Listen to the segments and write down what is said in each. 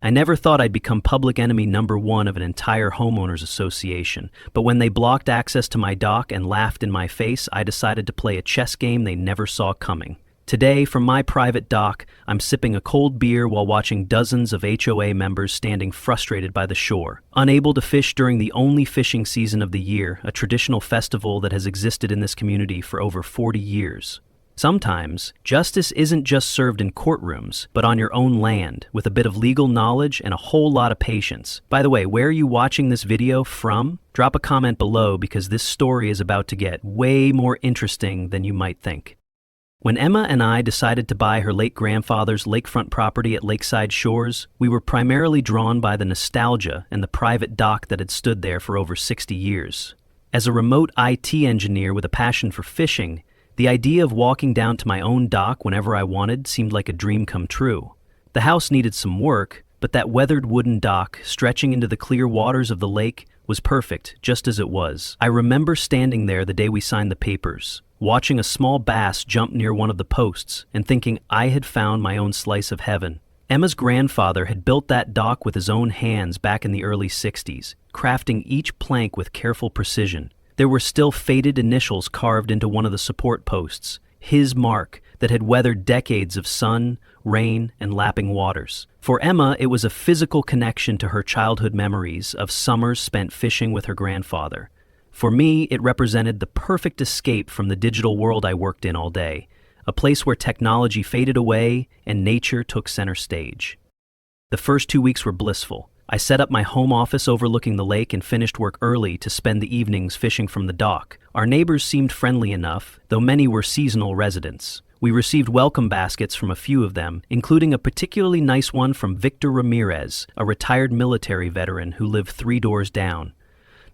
I never thought I'd become public enemy number one of an entire homeowners association, but when they blocked access to my dock and laughed in my face, I decided to play a chess game they never saw coming. Today, from my private dock, I'm sipping a cold beer while watching dozens of HOA members standing frustrated by the shore, unable to fish during the only fishing season of the year, a traditional festival that has existed in this community for over 40 years. Sometimes, justice isn't just served in courtrooms, but on your own land, with a bit of legal knowledge and a whole lot of patience. By the way, where are you watching this video from? Drop a comment below because this story is about to get way more interesting than you might think. When Emma and I decided to buy her late grandfather's lakefront property at Lakeside Shores, we were primarily drawn by the nostalgia and the private dock that had stood there for over 60 years. As a remote IT engineer with a passion for fishing, the idea of walking down to my own dock whenever I wanted seemed like a dream come true. The house needed some work, but that weathered wooden dock, stretching into the clear waters of the lake, was perfect, just as it was. I remember standing there the day we signed the papers, watching a small bass jump near one of the posts, and thinking I had found my own slice of heaven. Emma's grandfather had built that dock with his own hands back in the early 60s, crafting each plank with careful precision. There were still faded initials carved into one of the support posts, his mark that had weathered decades of sun, rain, and lapping waters. For Emma, it was a physical connection to her childhood memories of summers spent fishing with her grandfather. For me, it represented the perfect escape from the digital world I worked in all day, a place where technology faded away and nature took center stage. The first 2 weeks were blissful. I set up my home office overlooking the lake and finished work early to spend the evenings fishing from the dock. Our neighbors seemed friendly enough, though many were seasonal residents. We received welcome baskets from a few of them, including a particularly nice one from Victor Ramirez, a retired military veteran who lived 3 doors down.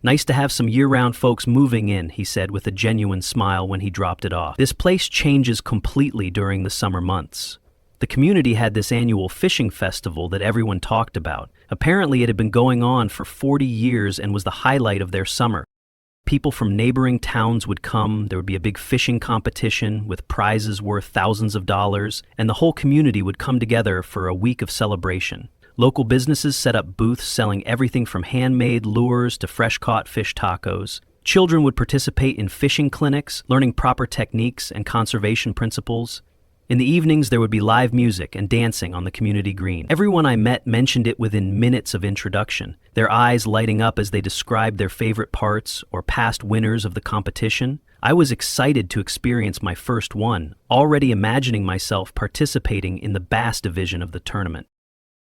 "Nice to have some year-round folks moving in," he said with a genuine smile when he dropped it off. This place changes completely during the summer months. The community had this annual fishing festival that everyone talked about. Apparently, it had been going on for 40 years and was the highlight of their summer. People from neighboring towns would come, there would be a big fishing competition with prizes worth thousands of dollars, and the whole community would come together for a week of celebration. Local businesses set up booths selling everything from handmade lures to fresh-caught fish tacos. Children would participate in fishing clinics, learning proper techniques and conservation principles. In the evenings, there would be live music and dancing on the community green. Everyone I met mentioned it within minutes of introduction, their eyes lighting up as they described their favorite parts or past winners of the competition. I was excited to experience my first one, already imagining myself participating in the bass division of the tournament.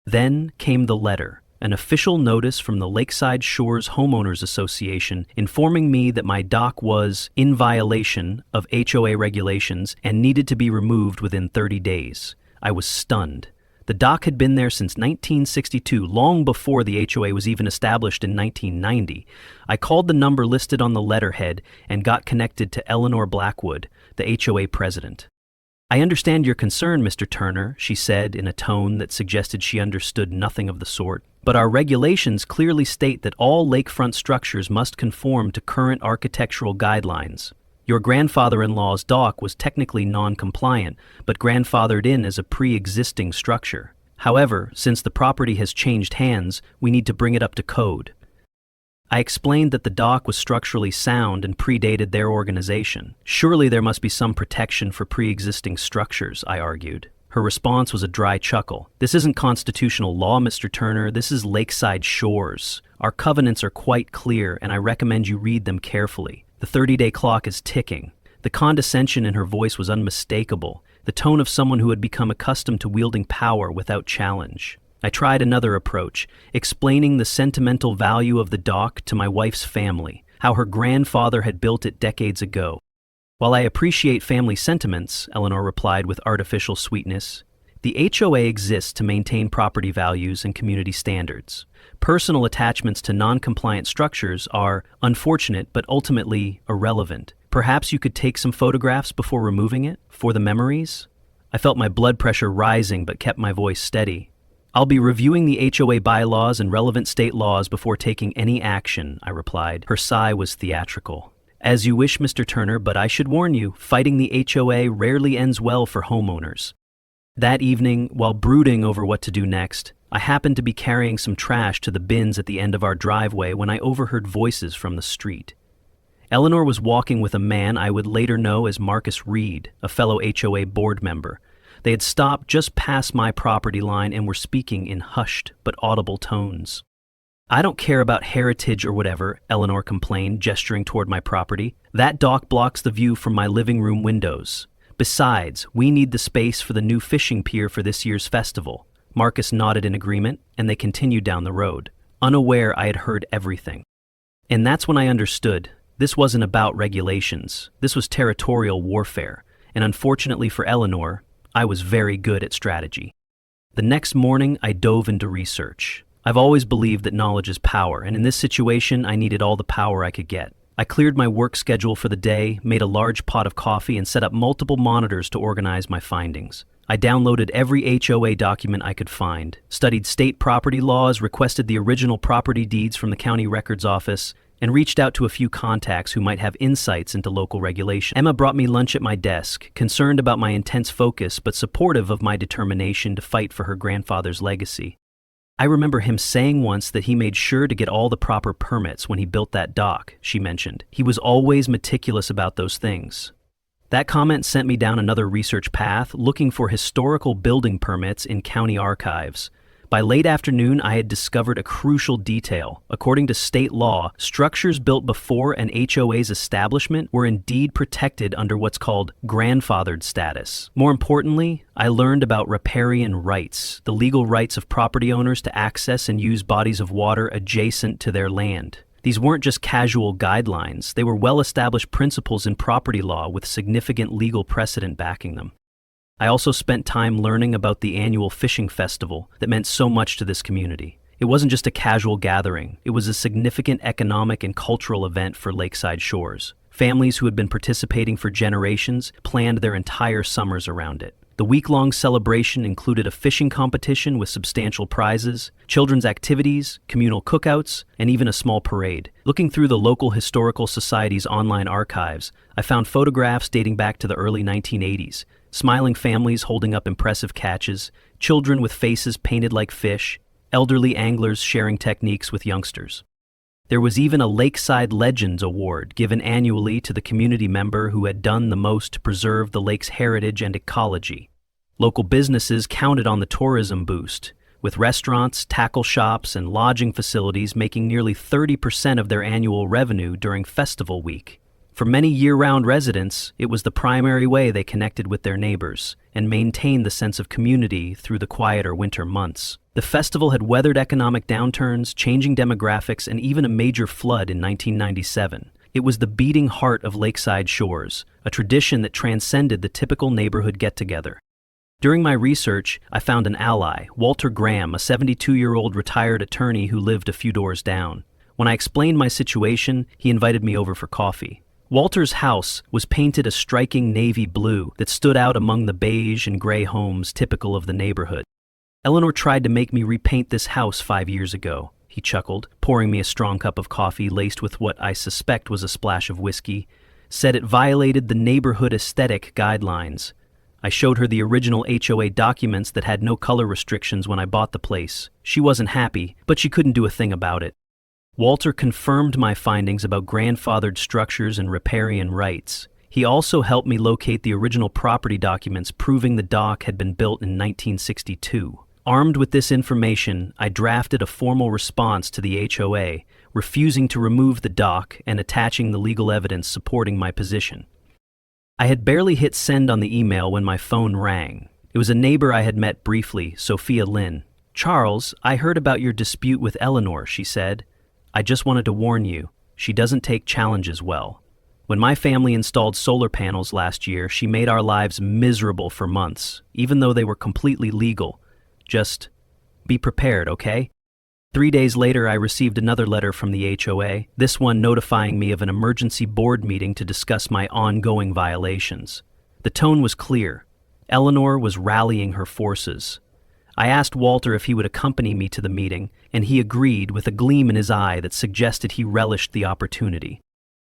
Then came the letter, an official notice from the Lakeside Shores Homeowners Association informing me that my dock was in violation of HOA regulations and needed to be removed within 30 days. I was stunned. The dock had been there since 1962, long before the HOA was even established in 1990. I called the number listed on the letterhead and got connected to Eleanor Blackwood, the HOA president. "I understand your concern, Mr. Turner," she said in a tone that suggested she understood nothing of the sort. "But our regulations clearly state that all lakefront structures must conform to current architectural guidelines. Your grandfather-in-law's dock was technically non-compliant, but grandfathered in as a pre-existing structure. However, since the property has changed hands, we need to bring it up to code." I explained that the dock was structurally sound and predated their organization. "Surely there must be some protection for pre-existing structures," I argued. Her response was a dry chuckle. "This isn't constitutional law, Mr. Turner. This is Lakeside Shores. Our covenants are quite clear, and I recommend you read them carefully. The 30-day clock is ticking." The condescension in her voice was unmistakable, the tone of someone who had become accustomed to wielding power without challenge. I tried another approach, explaining the sentimental value of the dock to my wife's family, how her grandfather had built it decades ago. "While I appreciate family sentiments," Eleanor replied with artificial sweetness, "the HOA exists to maintain property values and community standards. Personal attachments to non-compliant structures are unfortunate but ultimately irrelevant. Perhaps you could take some photographs before removing it, for the memories?" I felt my blood pressure rising but kept my voice steady. "I'll be reviewing the HOA bylaws and relevant state laws before taking any action," I replied. Her sigh was theatrical. "As you wish, Mr. Turner, but I should warn you, fighting the HOA rarely ends well for homeowners." That evening, while brooding over what to do next, I happened to be carrying some trash to the bins at the end of our driveway when I overheard voices from the street. Eleanor was walking with a man I would later know as Marcus Reed, a fellow HOA board member. They had stopped just past my property line and were speaking in hushed but audible tones. "I don't care about heritage or whatever," Eleanor complained, gesturing toward my property. "That dock blocks the view from my living room windows. Besides, we need the space for the new fishing pier for this year's festival." Marcus nodded in agreement, and they continued down the road, unaware I had heard everything. And that's when I understood. This wasn't about regulations. This was territorial warfare, and unfortunately for Eleanor, I was very good at strategy. The next morning, I dove into research. I've always believed that knowledge is power, and in this situation, I needed all the power I could get. I cleared my work schedule for the day, made a large pot of coffee, and set up multiple monitors to organize my findings. I downloaded every HOA document I could find, studied state property laws, requested the original property deeds from the county records office, and reached out to a few contacts who might have insights into local regulation. Emma brought me lunch at my desk, concerned about my intense focus but supportive of my determination to fight for her grandfather's legacy. "I remember him saying once that he made sure to get all the proper permits when he built that dock," she mentioned. "He was always meticulous about those things." That comment sent me down another research path, looking for historical building permits in county archives. By late afternoon, I had discovered a crucial detail. According to state law, structures built before an HOA's establishment were indeed protected under what's called grandfathered status. More importantly, I learned about riparian rights, the legal rights of property owners to access and use bodies of water adjacent to their land. These weren't just casual guidelines, they were well-established principles in property law with significant legal precedent backing them. I also spent time learning about the annual fishing festival that meant so much to this community. It wasn't just a casual gathering, it was a significant economic and cultural event for Lakeside Shores. Families who had been participating for generations planned their entire summers around it. The week-long celebration included a fishing competition with substantial prizes, children's activities, communal cookouts, and even a small parade. Looking through the local historical society's online archives, I found photographs dating back to the early 1980s, smiling families holding up impressive catches, children with faces painted like fish, elderly anglers sharing techniques with youngsters. There was even a Lakeside Legends Award given annually to the community member who had done the most to preserve the lake's heritage and ecology. Local businesses counted on the tourism boost, with restaurants, tackle shops, and lodging facilities making nearly 30% of their annual revenue during festival week. For many year-round residents, it was the primary way they connected with their neighbors and maintained the sense of community through the quieter winter months. The festival had weathered economic downturns, changing demographics, and even a major flood in 1997. It was the beating heart of Lakeside Shores, a tradition that transcended the typical neighborhood get-together. During my research, I found an ally, Walter Graham, a 72-year-old retired attorney who lived a few doors down. When I explained my situation, he invited me over for coffee. Walter's house was painted a striking navy blue that stood out among the beige and gray homes typical of the neighborhood. "Eleanor tried to make me repaint this house 5 years ago," he chuckled, pouring me a strong cup of coffee laced with what I suspect was a splash of whiskey. "Said it violated the neighborhood aesthetic guidelines." I showed her the original HOA documents that had no color restrictions when I bought the place. She wasn't happy, but she couldn't do a thing about it. Walter confirmed my findings about grandfathered structures and riparian rights. He also helped me locate the original property documents proving the dock had been built in 1962. Armed with this information, I drafted a formal response to the HOA, refusing to remove the dock and attaching the legal evidence supporting my position. I had barely hit send on the email when my phone rang. It was a neighbor I had met briefly, Sophia Lynn. "Charles, I heard about your dispute with Eleanor," she said. "I just wanted to warn you, she doesn't take challenges well. When my family installed solar panels last year, she made our lives miserable for months, even though they were completely legal. Just be prepared, okay?" 3 days later, I received another letter from the HOA, this one notifying me of an emergency board meeting to discuss my ongoing violations. The tone was clear. Eleanor was rallying her forces. I asked Walter if he would accompany me to the meeting, and he agreed with a gleam in his eye that suggested he relished the opportunity.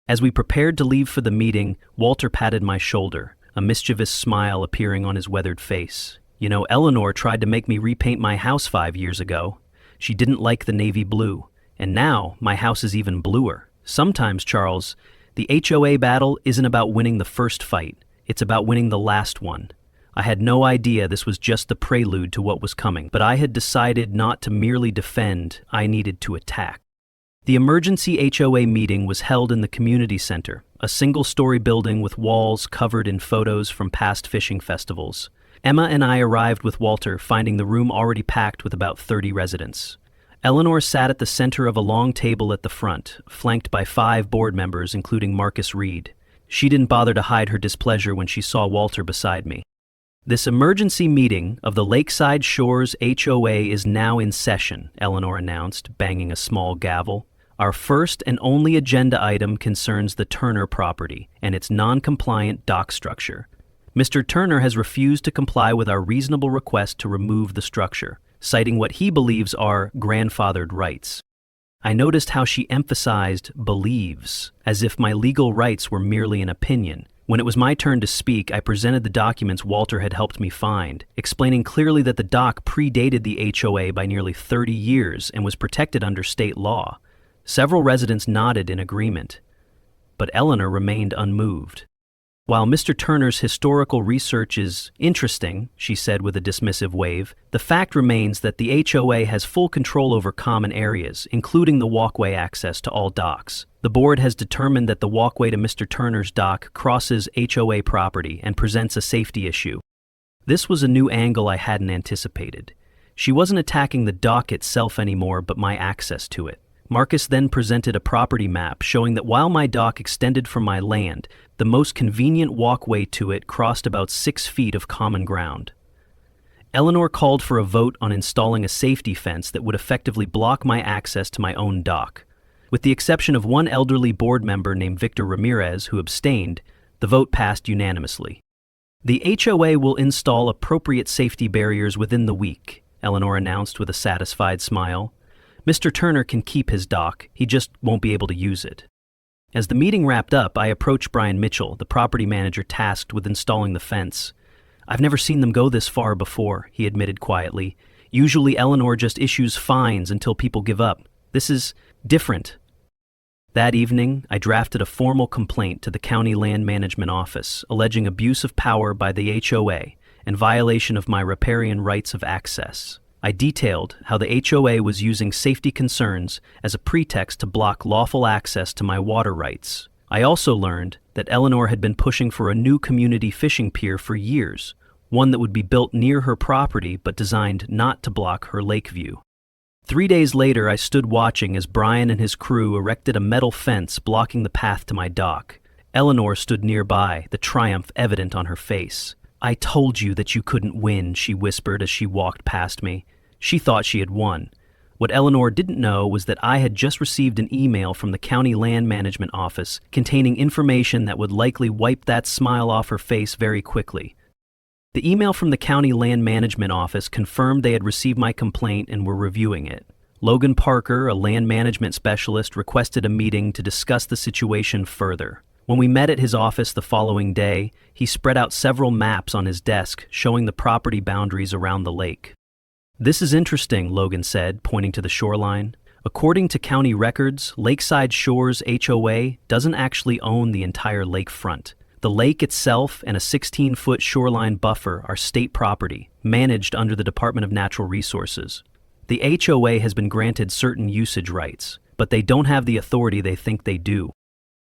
As we prepared to leave for the meeting, Walter patted my shoulder, a mischievous smile appearing on his weathered face. You know, Eleanor tried to make me repaint my house 5 years ago. She didn't like the navy blue, and now my house is even bluer. Sometimes, Charles, the HOA battle isn't about winning the first fight, it's about winning the last one. I had no idea this was just the prelude to what was coming, but I had decided not to merely defend, I needed to attack. The emergency HOA meeting was held in the community center, a single-story building with walls covered in photos from past fishing festivals. Emma and I arrived with Walter, finding the room already packed with about 30 residents. Eleanor sat at the center of a long table at the front, flanked by 5 board members, including Marcus Reed. She didn't bother to hide her displeasure when she saw Walter beside me. This emergency meeting of the Lakeside Shores HOA is now in session, Eleanor announced, banging a small gavel. Our first and only agenda item concerns the Turner property and its non-compliant dock structure. Mr. Turner has refused to comply with our reasonable request to remove the structure, citing what he believes are grandfathered rights. I noticed how she emphasized believes, as if my legal rights were merely an opinion. When it was my turn to speak, I presented the documents Walter had helped me find, explaining clearly that the dock predated the HOA by nearly 30 years and was protected under state law. Several residents nodded in agreement, but Eleanor remained unmoved. While Mr. Turner's historical research is interesting, she said with a dismissive wave, the fact remains that the HOA has full control over common areas, including the walkway access to all docks. The board has determined that the walkway to Mr. Turner's dock crosses HOA property and presents a safety issue. This was a new angle I hadn't anticipated. She wasn't attacking the dock itself anymore, but my access to it. Marcus then presented a property map showing that while my dock extended from my land, the most convenient walkway to it crossed about 6 feet of common ground. Eleanor called for a vote on installing a safety fence that would effectively block my access to my own dock. With the exception of one elderly board member named Victor Ramirez who abstained, the vote passed unanimously. The HOA will install appropriate safety barriers within the week, Eleanor announced with a satisfied smile. Mr. Turner can keep his dock, he just won't be able to use it. As the meeting wrapped up, I approached Brian Mitchell, the property manager tasked with installing the fence. I've never seen them go this far before, he admitted quietly. Usually Eleanor just issues fines until people give up. This is different. That evening, I drafted a formal complaint to the County Land Management Office, alleging abuse of power by the HOA and violation of my riparian rights of access. I detailed how the HOA was using safety concerns as a pretext to block lawful access to my water rights. I also learned that Eleanor had been pushing for a new community fishing pier for years, one that would be built near her property but designed not to block her lake view. 3 days later, I stood watching as Brian and his crew erected a metal fence blocking the path to my dock. Eleanor stood nearby, the triumph evident on her face. "I told you that you couldn't win," she whispered as she walked past me. She thought she had won. What Eleanor didn't know was that I had just received an email from the County Land Management Office containing information that would likely wipe that smile off her face very quickly. The email from the County Land Management Office confirmed they had received my complaint and were reviewing it. Logan Parker, a land management specialist, requested a meeting to discuss the situation further. When we met at his office the following day, he spread out several maps on his desk showing the property boundaries around the lake. "This is interesting," Logan said, pointing to the shoreline. "According to county records, Lakeside Shores HOA doesn't actually own the entire lakefront. The lake itself and a 16-foot shoreline buffer are state property, managed under the Department of Natural Resources. The HOA has been granted certain usage rights, but they don't have the authority they think they do."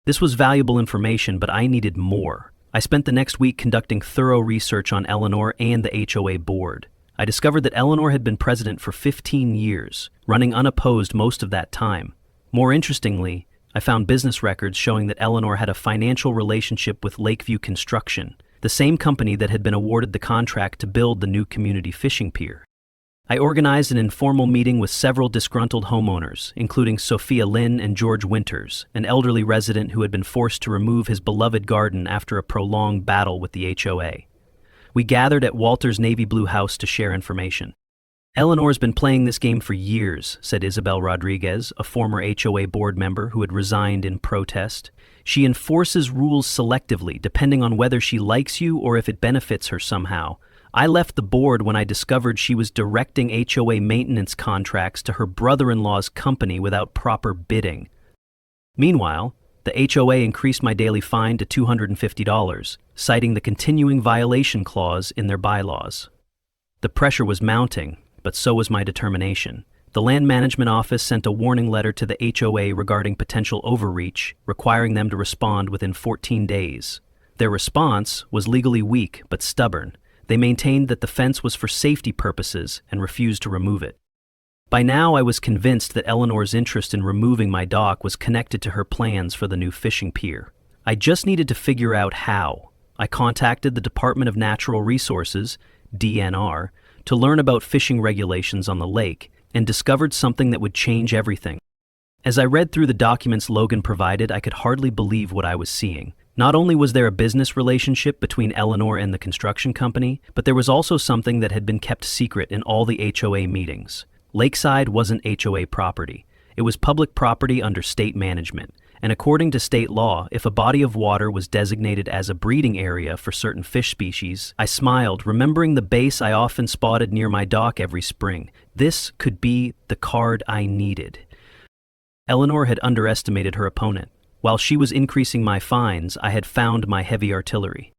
This was valuable information, but I needed more. I spent the next week conducting thorough research on Eleanor and the HOA board. I discovered that Eleanor had been president for 15 years, running unopposed most of that time. More interestingly, I found business records showing that Eleanor had a financial relationship with Lakeview Construction, the same company that had been awarded the contract to build the new community fishing pier. I organized an informal meeting with several disgruntled homeowners, including Sophia Lynn and George Winters, an elderly resident who had been forced to remove his beloved garden after a prolonged battle with the HOA. We gathered at Walter's navy blue house to share information. "Eleanor's been playing this game for years," said Isabel Rodriguez, a former HOA board member who had resigned in protest. "She enforces rules selectively, depending on whether she likes you or if it benefits her somehow. I left the board when I discovered she was directing HOA maintenance contracts to her brother-in-law's company without proper bidding. Meanwhile, the HOA increased my daily fine to $250, citing the continuing violation clause in their bylaws. The pressure was mounting, but so was my determination. The Land Management Office sent a warning letter to the HOA regarding potential overreach, requiring them to respond within 14 days. Their response was legally weak but stubborn. They maintained that the fence was for safety purposes and refused to remove it. By now, I was convinced that Eleanor's interest in removing my dock was connected to her plans for the new fishing pier. I just needed to figure out how. I contacted the Department of Natural Resources, DNR, to learn about fishing regulations on the lake and discovered something that would change everything. As I read through the documents Logan provided, I could hardly believe what I was seeing. Not only was there a business relationship between Eleanor and the construction company, but there was also something that had been kept secret in all the HOA meetings. Lakeside wasn't HOA property. It was public property under state management, and according to state law, if a body of water was designated as a breeding area for certain fish species, I smiled, remembering the bass I often spotted near my dock every spring. This could be the card I needed. Eleanor had underestimated her opponent. While she was increasing my fines, I had found my heavy artillery.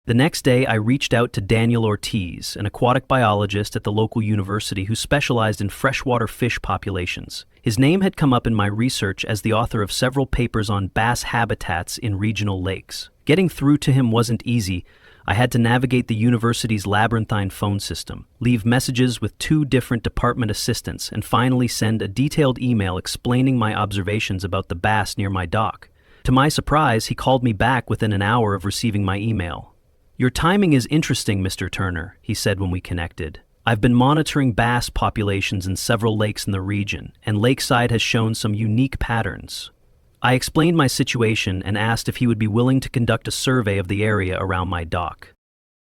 The next day, I reached out to Daniel Ortiz, an aquatic biologist at the local university who specialized in freshwater fish populations. His name had come up in my research as the author of several papers on bass habitats in regional lakes. Getting through to him wasn't easy. I had to navigate the university's labyrinthine phone system, leave messages with 2 different department assistants, and finally send a detailed email explaining my observations about the bass near my dock. To my surprise, he called me back within an hour of receiving my email. "Your timing is interesting, Mr. Turner," he said when we connected. "I've been monitoring bass populations in several lakes in the region, and Lakeside has shown some unique patterns." I explained my situation and asked if he would be willing to conduct a survey of the area around my dock.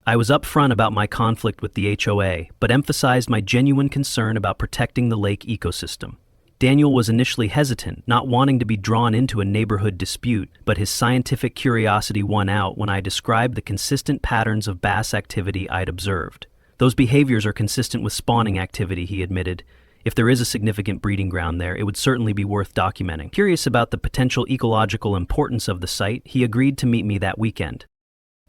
I was upfront about my conflict with the HOA, but emphasized my genuine concern about protecting the lake ecosystem. Daniel was initially hesitant, not wanting to be drawn into a neighborhood dispute, but his scientific curiosity won out when I described the consistent patterns of bass activity I'd observed. "Those behaviors are consistent with spawning activity," he admitted. "If there is a significant breeding ground there, it would certainly be worth documenting." Curious about the potential ecological importance of the site, he agreed to meet me that weekend.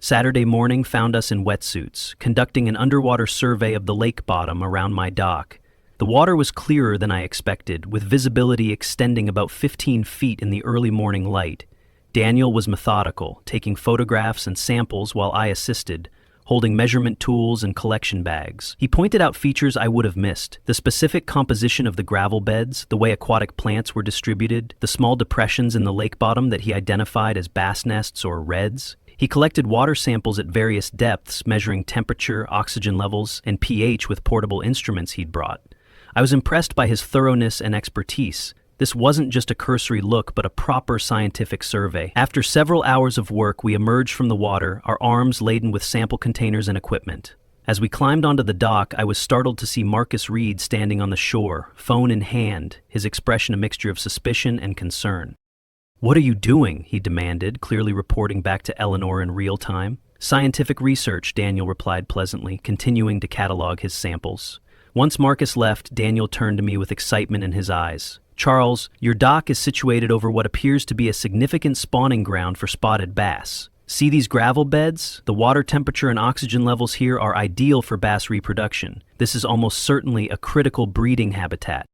Saturday morning found us in wetsuits, conducting an underwater survey of the lake bottom around my dock. The water was clearer than I expected, with visibility extending about 15 feet in the early morning light. Daniel was methodical, taking photographs and samples while I assisted, holding measurement tools and collection bags. He pointed out features I would have missed: the specific composition of the gravel beds, the way aquatic plants were distributed, the small depressions in the lake bottom that he identified as bass nests or redds. He collected water samples at various depths, measuring temperature, oxygen levels, and pH with portable instruments he'd brought. I was impressed by his thoroughness and expertise. This wasn't just a cursory look, but a proper scientific survey. After several hours of work, we emerged from the water, our arms laden with sample containers and equipment. As we climbed onto the dock, I was startled to see Marcus Reed standing on the shore, phone in hand, his expression a mixture of suspicion and concern. "What are you doing?" he demanded, clearly reporting back to Eleanor in real time. "Scientific research," Daniel replied pleasantly, continuing to catalog his samples. Once Marcus left, Daniel turned to me with excitement in his eyes. "Charles, your dock is situated over what appears to be a significant spawning ground for spotted bass. See these gravel beds? The water temperature and oxygen levels here are ideal for bass reproduction. This is almost certainly a critical breeding habitat."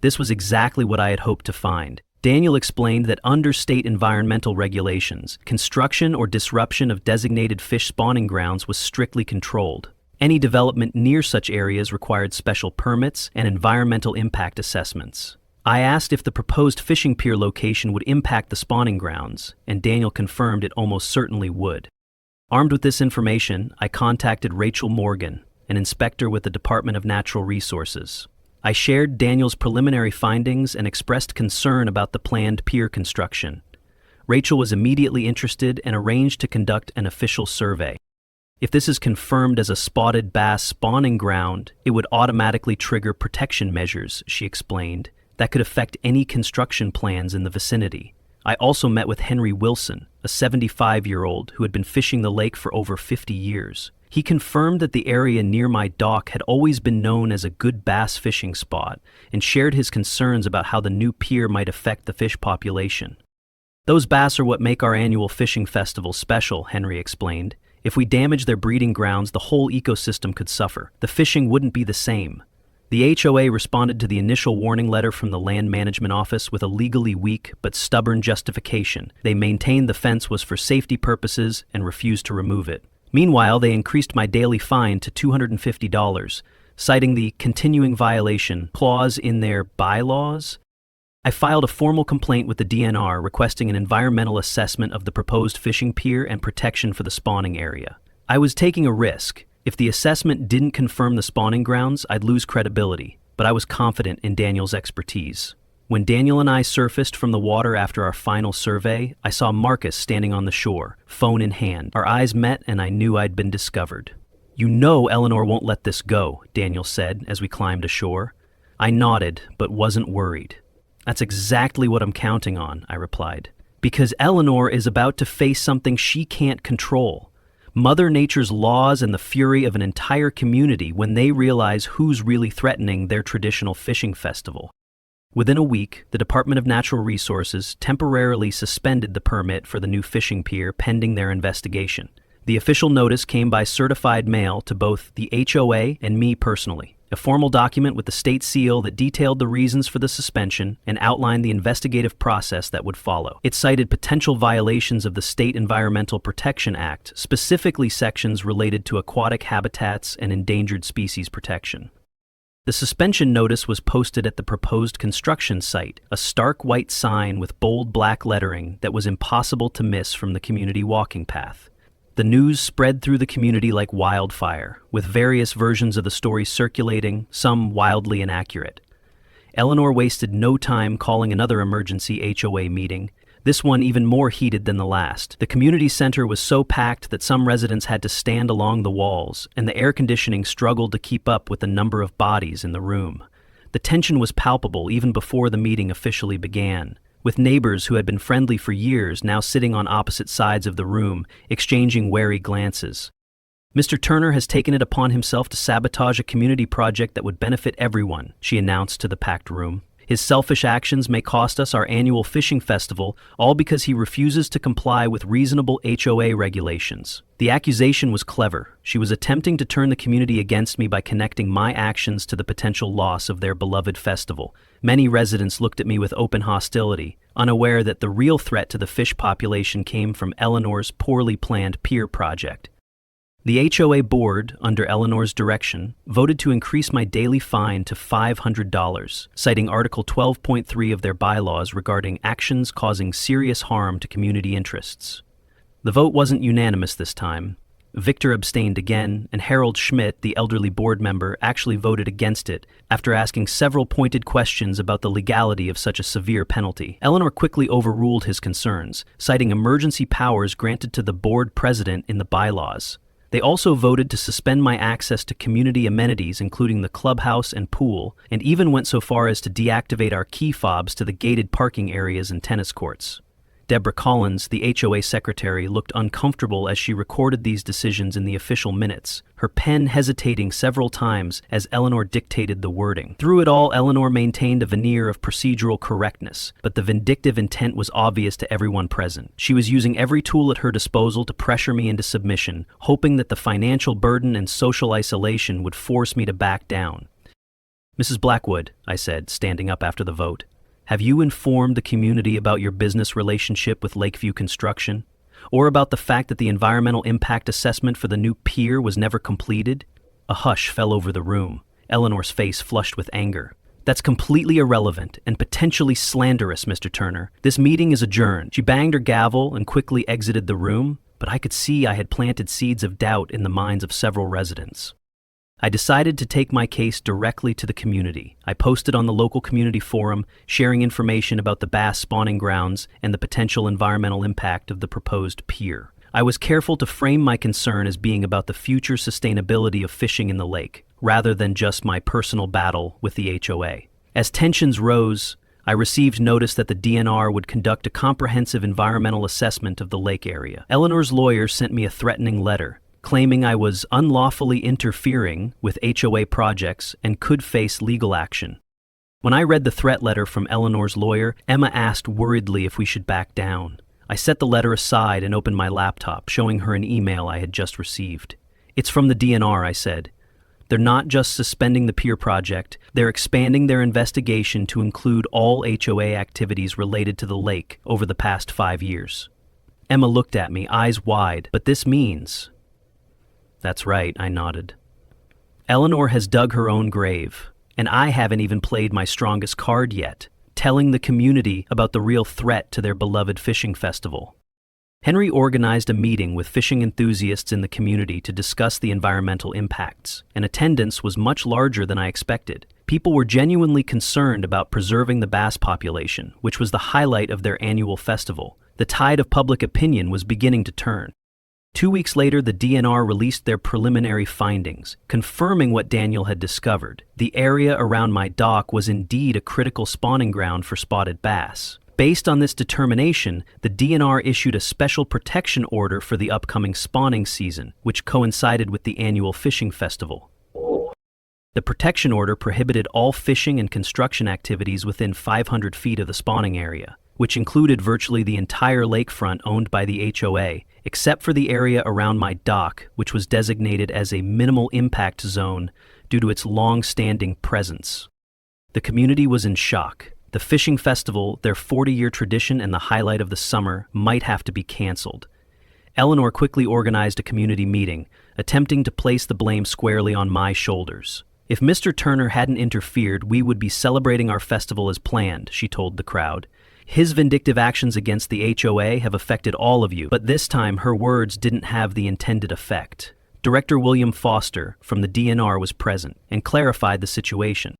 This was exactly what I had hoped to find. Daniel explained that under state environmental regulations, construction or disruption of designated fish spawning grounds was strictly controlled. Any development near such areas required special permits and environmental impact assessments. I asked if the proposed fishing pier location would impact the spawning grounds, and Daniel confirmed it almost certainly would. Armed with this information, I contacted Rachel Morgan, an inspector with the Department of Natural Resources. I shared Daniel's preliminary findings and expressed concern about the planned pier construction. Rachel was immediately interested and arranged to conduct an official survey. If this is confirmed as a spotted bass spawning ground, it would automatically trigger protection measures, she explained, that could affect any construction plans in the vicinity. I also met with Henry Wilson, a 75-year-old who had been fishing the lake for over 50 years. He confirmed that the area near my dock had always been known as a good bass fishing spot and shared his concerns about how the new pier might affect the fish population. "Those bass are what make our annual fishing festival special," Henry explained. "If we damage their breeding grounds, the whole ecosystem could suffer. The fishing wouldn't be the same." The HOA responded to the initial warning letter from the Land Management Office with a legally weak but stubborn justification. They maintained the fence was for safety purposes and refused to remove it. Meanwhile, they increased my daily fine to $250, citing the continuing violation clause in their bylaws. I filed a formal complaint with the DNR requesting an environmental assessment of the proposed fishing pier and protection for the spawning area. I was taking a risk. If the assessment didn't confirm the spawning grounds, I'd lose credibility, but I was confident in Daniel's expertise. When Daniel and I surfaced from the water after our final survey, I saw Marcus standing on the shore, phone in hand. Our eyes met and I knew I'd been discovered. "You know Eleanor won't let this go," Daniel said as we climbed ashore. I nodded, but wasn't worried. "That's exactly what I'm counting on," I replied. "Because Eleanor is about to face something she can't control. Mother Nature's laws and the fury of an entire community when they realize who's really threatening their traditional fishing festival." Within a week, the Department of Natural Resources temporarily suspended the permit for the new fishing pier pending their investigation. The official notice came by certified mail to both the HOA and me personally, a formal document with the state seal that detailed the reasons for the suspension and outlined the investigative process that would follow. It cited potential violations of the State Environmental Protection Act, specifically sections related to aquatic habitats and endangered species protection. The suspension notice was posted at the proposed construction site, a stark white sign with bold black lettering that was impossible to miss from the community walking path. The news spread through the community like wildfire, with various versions of the story circulating, some wildly inaccurate. Eleanor wasted no time calling another emergency HOA meeting, this one even more heated than the last. The community center was so packed that some residents had to stand along the walls, and the air conditioning struggled to keep up with the number of bodies in the room. The tension was palpable even before the meeting officially began, with neighbors who had been friendly for years now sitting on opposite sides of the room, exchanging wary glances. "Mr. Turner has taken it upon himself to sabotage a community project that would benefit everyone," she announced to the packed room. "His selfish actions may cost us our annual fishing festival, all because he refuses to comply with reasonable HOA regulations." The accusation was clever. She was attempting to turn the community against me by connecting my actions to the potential loss of their beloved festival. Many residents looked at me with open hostility, unaware that the real threat to the fish population came from Eleanor's poorly planned pier project. The HOA board, under Eleanor's direction, voted to increase my daily fine to $500, citing Article 12.3 of their bylaws regarding actions causing serious harm to community interests. The vote wasn't unanimous this time. Victor abstained again, and Harold Schmidt, the elderly board member, actually voted against it after asking several pointed questions about the legality of such a severe penalty. Eleanor quickly overruled his concerns, citing emergency powers granted to the board president in the bylaws. They also voted to suspend my access to community amenities, including the clubhouse and pool, and even went so far as to deactivate our key fobs to the gated parking areas and tennis courts. Deborah Collins, the HOA secretary, looked uncomfortable as she recorded these decisions in the official minutes, her pen hesitating several times as Eleanor dictated the wording. Through it all, Eleanor maintained a veneer of procedural correctness, but the vindictive intent was obvious to everyone present. She was using every tool at her disposal to pressure me into submission, hoping that the financial burden and social isolation would force me to back down. "Mrs. Blackwood," I said, standing up after the vote, "have you informed the community about your business relationship with Lakeview Construction? Or about the fact that the environmental impact assessment for the new pier was never completed?" A hush fell over the room, Eleanor's face flushed with anger. "That's completely irrelevant and potentially slanderous, Mr. Turner. This meeting is adjourned." She banged her gavel and quickly exited the room, but I could see I had planted seeds of doubt in the minds of several residents. I decided to take my case directly to the community. I posted on the local community forum, sharing information about the bass spawning grounds and the potential environmental impact of the proposed pier. I was careful to frame my concern as being about the future sustainability of fishing in the lake, rather than just my personal battle with the HOA. As tensions rose, I received notice that the DNR would conduct a comprehensive environmental assessment of the lake area. Eleanor's lawyer sent me a threatening letter, claiming I was unlawfully interfering with HOA projects and could face legal action. When I read the threat letter from Eleanor's lawyer, Emma asked worriedly if we should back down. I set the letter aside and opened my laptop, showing her an email I had just received. "It's from the DNR," I said. "They're not just suspending the pier project, they're expanding their investigation to include all HOA activities related to the lake over the past 5 years. Emma looked at me, eyes wide. "But this means—" "That's right," I nodded. "Eleanor has dug her own grave, and I haven't even played my strongest card yet, telling the community about the real threat to their beloved fishing festival." Henry organized a meeting with fishing enthusiasts in the community to discuss the environmental impacts, and attendance was much larger than I expected. People were genuinely concerned about preserving the bass population, which was the highlight of their annual festival. The tide of public opinion was beginning to turn. 2 weeks later, the DNR released their preliminary findings, confirming what Daniel had discovered. The area around my dock was indeed a critical spawning ground for spotted bass. Based on this determination, the DNR issued a special protection order for the upcoming spawning season, which coincided with the annual fishing festival. The protection order prohibited all fishing and construction activities within 500 feet of the spawning area, which included virtually the entire lakefront owned by the HOA, except for the area around my dock, which was designated as a minimal impact zone due to its long-standing presence. The community was in shock. The fishing festival, their 40-year tradition and the highlight of the summer, might have to be canceled. Eleanor quickly organized a community meeting, attempting to place the blame squarely on my shoulders. "If Mr. Turner hadn't interfered, we would be celebrating our festival as planned," she told the crowd. "His vindictive actions against the HOA have affected all of you," but this time her words didn't have the intended effect. Director William Foster from the DNR was present and clarified the situation.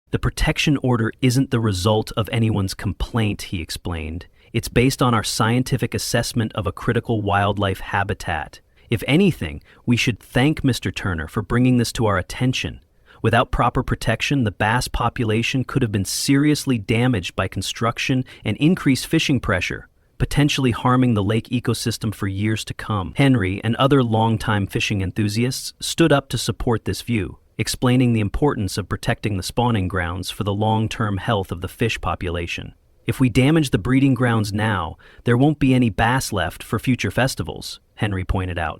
"The protection order isn't the result of anyone's complaint," he explained. "It's based on our scientific assessment of a critical wildlife habitat. If anything, we should thank Mr. Turner for bringing this to our attention. Without proper protection, the bass population could have been seriously damaged by construction and increased fishing pressure, potentially harming the lake ecosystem for years to come." Henry and other longtime fishing enthusiasts stood up to support this view, explaining the importance of protecting the spawning grounds for the long-term health of the fish population. "If we damage the breeding grounds now, there won't be any bass left for future festivals," Henry pointed out.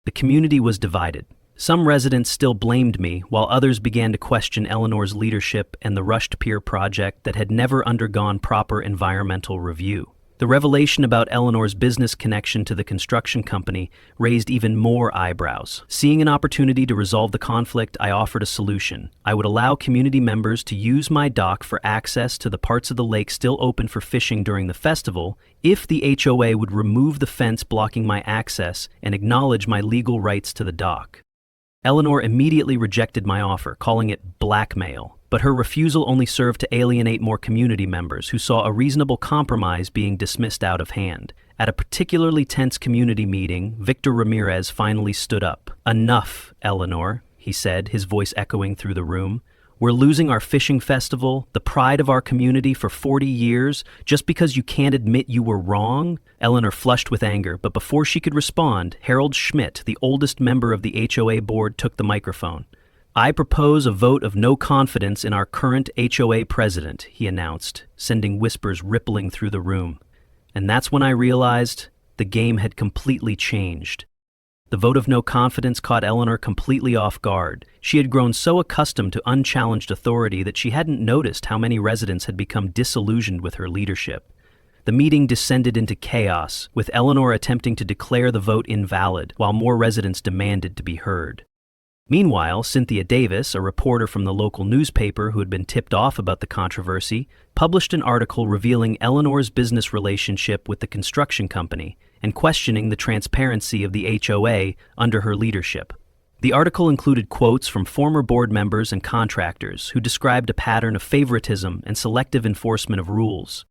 The community was divided. Some residents still blamed me, while others began to question Eleanor's leadership and the rushed pier project that had never undergone proper environmental review. The revelation about Eleanor's business connection to the construction company raised even more eyebrows. Seeing an opportunity to resolve the conflict, I offered a solution. I would allow community members to use my dock for access to the parts of the lake still open for fishing during the festival if the HOA would remove the fence blocking my access and acknowledge my legal rights to the dock. Eleanor immediately rejected my offer, calling it blackmail. But her refusal only served to alienate more community members who saw a reasonable compromise being dismissed out of hand. At a particularly tense community meeting, Victor Ramirez finally stood up. "Enough, Eleanor," he said, his voice echoing through the room. "We're losing our fishing festival, the pride of our community for 40 years, just because you can't admit you were wrong?" Eleanor flushed with anger, but before she could respond, Harold Schmidt, the oldest member of the HOA board, took the microphone. "I propose a vote of no confidence in our current HOA president," he announced, sending whispers rippling through the room. And that's when I realized the game had completely changed. The vote of no confidence caught Eleanor completely off guard. She had grown so accustomed to unchallenged authority that she hadn't noticed how many residents had become disillusioned with her leadership. The meeting descended into chaos, with Eleanor attempting to declare the vote invalid, while more residents demanded to be heard. Meanwhile, Cynthia Davis, a reporter from the local newspaper who had been tipped off about the controversy, published an article revealing Eleanor's business relationship with the construction company and questioning the transparency of the HOA under her leadership. The article included quotes from former board members and contractors who described a pattern of favoritism and selective enforcement of rules.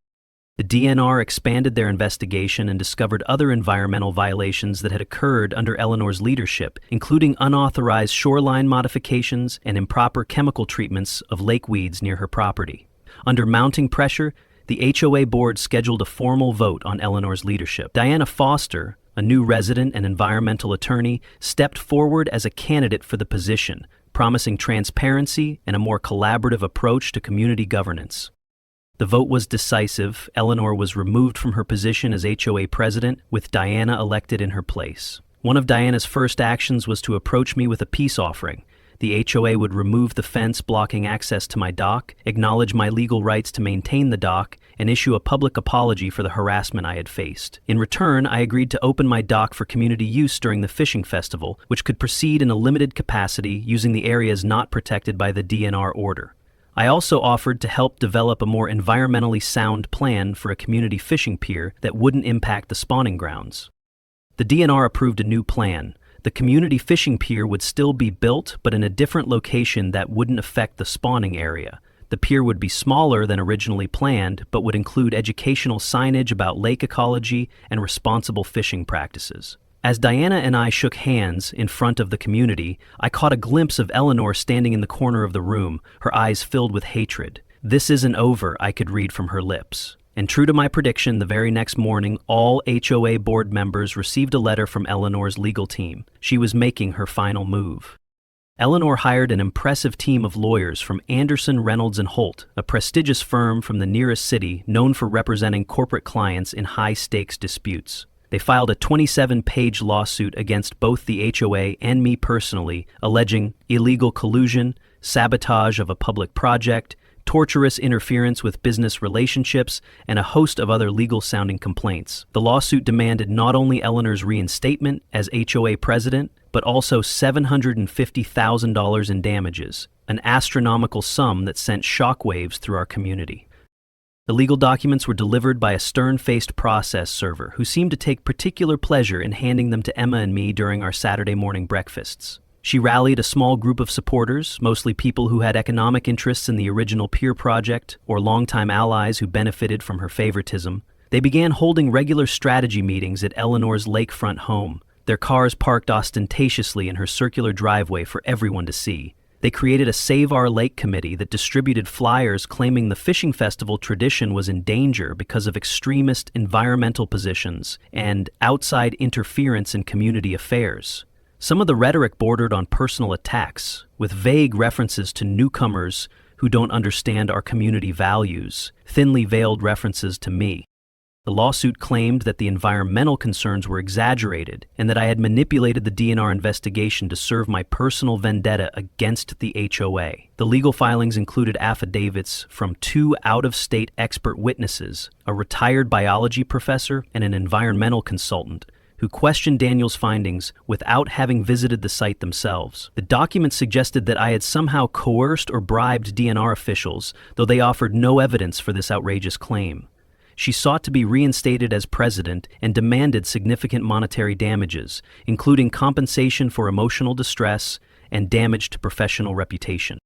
The DNR expanded their investigation and discovered other environmental violations that had occurred under Eleanor's leadership, including unauthorized shoreline modifications and improper chemical treatments of lake weeds near her property. Under mounting pressure, the HOA board scheduled a formal vote on Eleanor's leadership. Diana Foster, a new resident and environmental attorney, stepped forward as a candidate for the position, promising transparency and a more collaborative approach to community governance. The vote was decisive. Eleanor was removed from her position as HOA president, with Diana elected in her place. One of Diana's first actions was to approach me with a peace offering. The HOA would remove the fence blocking access to my dock, acknowledge my legal rights to maintain the dock, and issue a public apology for the harassment I had faced. In return, I agreed to open my dock for community use during the fishing festival, which could proceed in a limited capacity using the areas not protected by the DNR order. I also offered to help develop a more environmentally sound plan for a community fishing pier that wouldn't impact the spawning grounds. The DNR approved a new plan. The community fishing pier would still be built, but in a different location that wouldn't affect the spawning area. The pier would be smaller than originally planned, but would include educational signage about lake ecology and responsible fishing practices. As Diana and I shook hands in front of the community, I caught a glimpse of Eleanor standing in the corner of the room, her eyes filled with hatred. "This isn't over," I could read from her lips. And true to my prediction, the very next morning, all HOA board members received a letter from Eleanor's legal team. She was making her final move. Eleanor hired an impressive team of lawyers from Anderson, Reynolds & Holt, a prestigious firm from the nearest city known for representing corporate clients in high-stakes disputes. They filed a 27-page lawsuit against both the HOA and me personally, alleging illegal collusion, sabotage of a public project, torturous interference with business relationships, and a host of other legal-sounding complaints. The lawsuit demanded not only Eleanor's reinstatement as HOA president, but also $750,000 in damages, an astronomical sum that sent shockwaves through our community. The legal documents were delivered by a stern-faced process server who seemed to take particular pleasure in handing them to Emma and me during our Saturday morning breakfasts. She rallied a small group of supporters, mostly people who had economic interests in the original pier project or longtime allies who benefited from her favoritism. They began holding regular strategy meetings at Eleanor's lakefront home, their cars parked ostentatiously in her circular driveway for everyone to see. They created a Save Our Lake committee that distributed flyers claiming the fishing festival tradition was in danger because of extremist environmental positions and outside interference in community affairs. Some of the rhetoric bordered on personal attacks, with vague references to newcomers who don't understand our community values, thinly veiled references to me. The lawsuit claimed that the environmental concerns were exaggerated and that I had manipulated the DNR investigation to serve my personal vendetta against the HOA. The legal filings included affidavits from 2 out-of-state expert witnesses, a retired biology professor and an environmental consultant, who questioned Daniel's findings without having visited the site themselves. The documents suggested that I had somehow coerced or bribed DNR officials, though they offered no evidence for this outrageous claim. She sought to be reinstated as president and demanded significant monetary damages, including compensation for emotional distress and damage to professional reputation.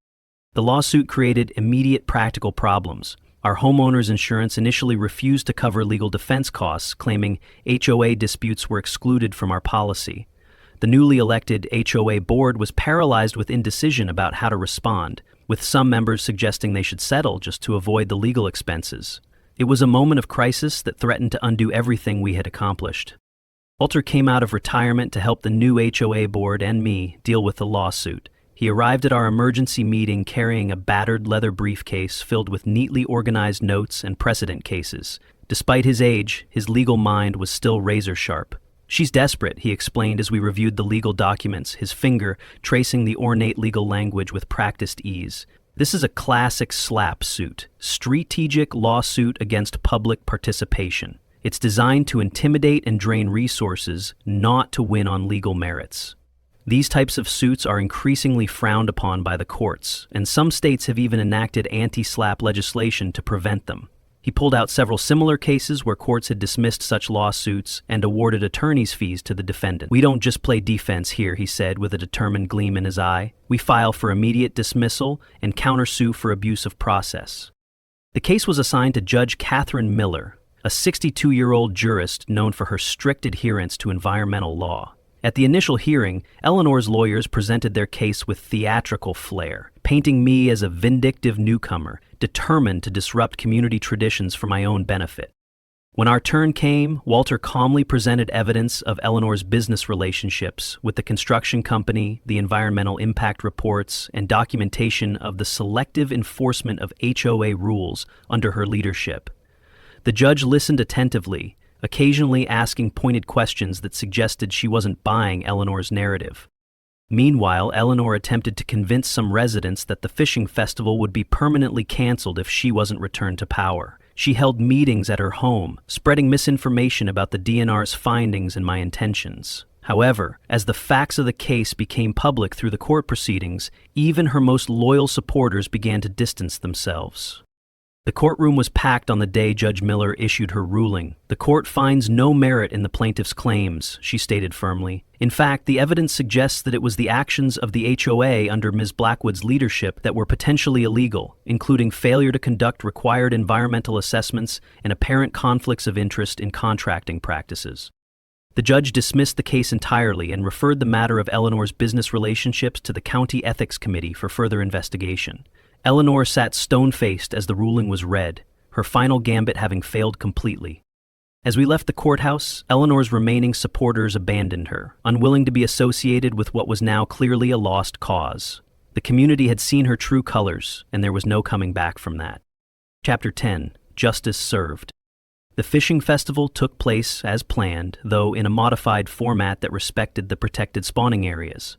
The lawsuit created immediate practical problems. Our homeowners insurance initially refused to cover legal defense costs, claiming HOA disputes were excluded from our policy. The newly elected HOA board was paralyzed with indecision about how to respond, with some members suggesting they should settle just to avoid the legal expenses. It was a moment of crisis that threatened to undo everything we had accomplished. Walter came out of retirement to help the new HOA board and me deal with the lawsuit. He arrived at our emergency meeting carrying a battered leather briefcase filled with neatly organized notes and precedent cases. Despite his age, his legal mind was still razor-sharp. "She's desperate," he explained as we reviewed the legal documents, his finger tracing the ornate legal language with practiced ease. "This is a classic SLAP suit, strategic lawsuit against public participation. It's designed to intimidate and drain resources, not to win on legal merits. These types of suits are increasingly frowned upon by the courts, and some states have even enacted anti-SLAP legislation to prevent them." He pulled out several similar cases where courts had dismissed such lawsuits and awarded attorney's fees to the defendant. "We don't just play defense here," he said with a determined gleam in his eye. "We file for immediate dismissal and countersue for abuse of process." The case was assigned to Judge Catherine Miller, a 62-year-old jurist known for her strict adherence to environmental law. At the initial hearing, Eleanor's lawyers presented their case with theatrical flair, painting me as a vindictive newcomer, determined to disrupt community traditions for my own benefit. When our turn came, Walter calmly presented evidence of Eleanor's business relationships with the construction company, the environmental impact reports, and documentation of the selective enforcement of HOA rules under her leadership. The judge listened attentively, occasionally asking pointed questions that suggested she wasn't buying Eleanor's narrative. Meanwhile, Eleanor attempted to convince some residents that the fishing festival would be permanently canceled if she wasn't returned to power. She held meetings at her home, spreading misinformation about the DNR's findings and my intentions. However, as the facts of the case became public through the court proceedings, even her most loyal supporters began to distance themselves. The courtroom was packed on the day Judge Miller issued her ruling. "The court finds no merit in the plaintiff's claims," she stated firmly. "In fact, the evidence suggests that it was the actions of the HOA under Ms. Blackwood's leadership that were potentially illegal, including failure to conduct required environmental assessments and apparent conflicts of interest in contracting practices." The judge dismissed the case entirely and referred the matter of Eleanor's business relationships to the County Ethics Committee for further investigation. Eleanor sat stone-faced as the ruling was read, her final gambit having failed completely. As we left the courthouse, Eleanor's remaining supporters abandoned her, unwilling to be associated with what was now clearly a lost cause. The community had seen her true colors, and there was no coming back from that. Chapter 10. Justice Served. The fishing festival took place as planned, though in a modified format that respected the protected spawning areas.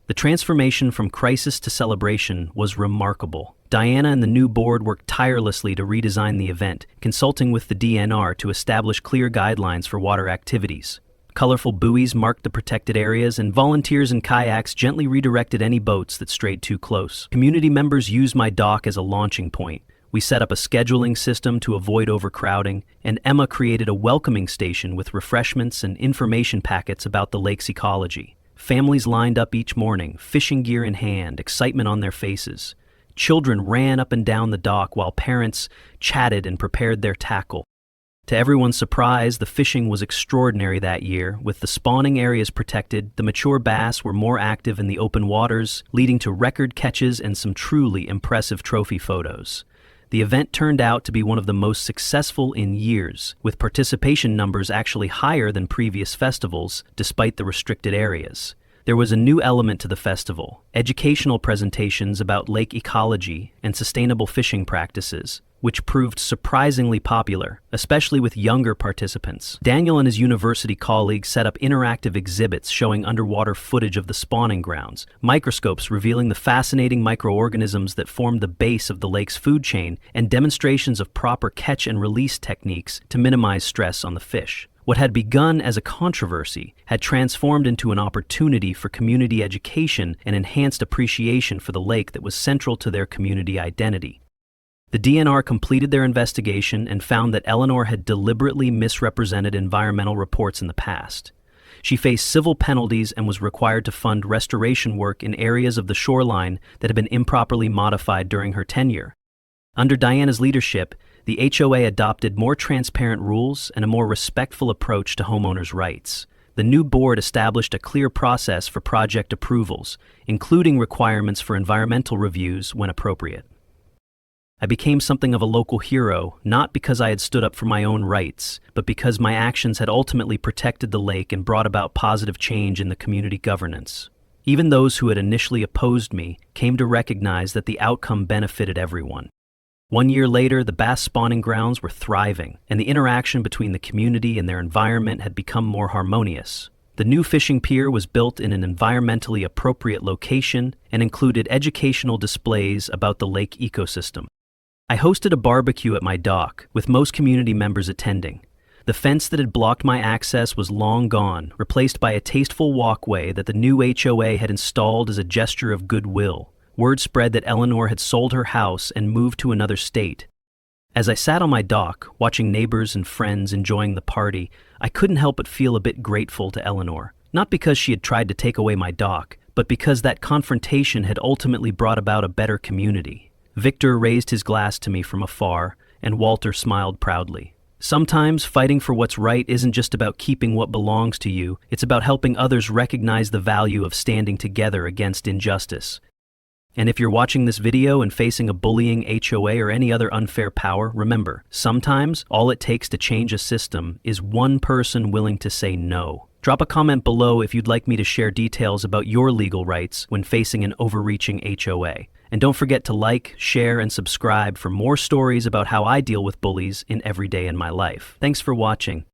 The transformation from crisis to celebration was remarkable. Diana and the new board worked tirelessly to redesign the event, consulting with the DNR to establish clear guidelines for water activities. Colorful buoys marked the protected areas, and volunteers in kayaks gently redirected any boats that strayed too close. Community members used my dock as a launching point. We set up a scheduling system to avoid overcrowding, and Emma created a welcoming station with refreshments and information packets about the lake's ecology. Families lined up each morning, fishing gear in hand, excitement on their faces. Children ran up and down the dock while parents chatted and prepared their tackle. To everyone's surprise, the fishing was extraordinary that year. With the spawning areas protected, the mature bass were more active in the open waters, leading to record catches and some truly impressive trophy photos. The event turned out to be one of the most successful in years, with participation numbers actually higher than previous festivals, despite the restricted areas. There was a new element to the festival: educational presentations about lake ecology and sustainable fishing practices, which proved surprisingly popular, especially with younger participants. Daniel and his university colleagues set up interactive exhibits showing underwater footage of the spawning grounds, microscopes revealing the fascinating microorganisms that formed the base of the lake's food chain, and demonstrations of proper catch and release techniques to minimize stress on the fish. What had begun as a controversy had transformed into an opportunity for community education and enhanced appreciation for the lake that was central to their community identity. The DNR completed their investigation and found that Eleanor had deliberately misrepresented environmental reports in the past. She faced civil penalties and was required to fund restoration work in areas of the shoreline that had been improperly modified during her tenure. Under Diana's leadership, the HOA adopted more transparent rules and a more respectful approach to homeowners' rights. The new board established a clear process for project approvals, including requirements for environmental reviews when appropriate. I became something of a local hero, not because I had stood up for my own rights, but because my actions had ultimately protected the lake and brought about positive change in the community governance. Even those who had initially opposed me came to recognize that the outcome benefited everyone. 1 year later, the bass spawning grounds were thriving, and the interaction between the community and their environment had become more harmonious. The new fishing pier was built in an environmentally appropriate location and included educational displays about the lake ecosystem. I hosted a barbecue at my dock, with most community members attending. The fence that had blocked my access was long gone, replaced by a tasteful walkway that the new HOA had installed as a gesture of goodwill. Word spread that Eleanor had sold her house and moved to another state. As I sat on my dock, watching neighbors and friends enjoying the party, I couldn't help but feel a bit grateful to Eleanor. Not because she had tried to take away my dock, but because that confrontation had ultimately brought about a better community. Victor raised his glass to me from afar, and Walter smiled proudly. Sometimes fighting for what's right isn't just about keeping what belongs to you, it's about helping others recognize the value of standing together against injustice. And if you're watching this video and facing a bullying HOA or any other unfair power, remember, sometimes all it takes to change a system is one person willing to say no. Drop a comment below if you'd like me to share details about your legal rights when facing an overreaching HOA. And don't forget to like, share, and subscribe for more stories about how I deal with bullies in every day in my life. Thanks for watching.